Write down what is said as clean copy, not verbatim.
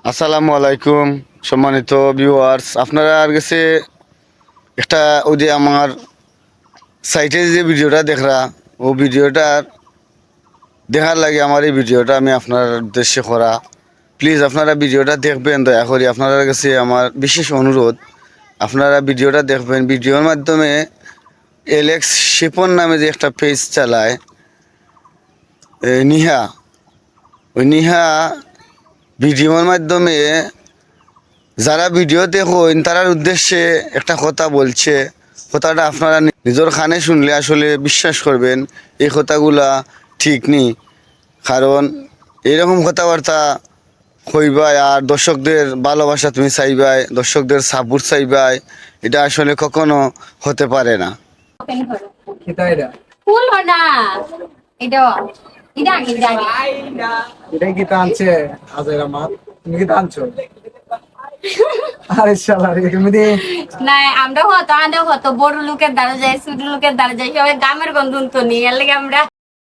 আসসালামু আলাইকুম সম্মানিত ভিউয়ার্স, আপনার কাছে একটা ওই যে আমার সাইটে যে ভিডিওটা দেখরা ও ভিডিওটার দেখার লাগে আমার এই ভিডিওটা আমি আপনার উদ্দেশ্যে করা। প্লিজ আপনারা ভিডিওটা দেখবেন, দয়া করে আপনার কাছে আমার বিশেষ অনুরোধ, আপনারা ভিডিওটা দেখবেন। ভিডিওর মাধ্যমে এলেক্স শিপন নামে যে একটা পেজ চালায় নিহা, ওই নিহা ভিডিওর মাধ্যমে যারা ভিডিও দেখেন তার উদ্দেশ্যে একটা কথা বলছে। কথাটা আপনারা নিজের কানে শুনলে আসলে বিশ্বাস করবেন এই কথাগুলা ঠিক নেই। কারণ এরকম কথাবার্তা কইবাই আর দর্শকদের ভালোবাসা তুমি চাইবাই, দর্শকদের সাপোর্ট চাইবাই, এটা আসলে কখনো হতে পারে না। এটা এটা ফুল না এটা এটা আগে এটা আগে এটাই কি টানছে আজের আমার তুমি কি টানছো আরে শালা রে তুমি দি না আমরা হতো বড় লোকের দ্বারা যাই ছোট লোকের দ্বারা যাই সবাই গ্রামের গন্ধ তো নিয়ে এর লাগে আমরা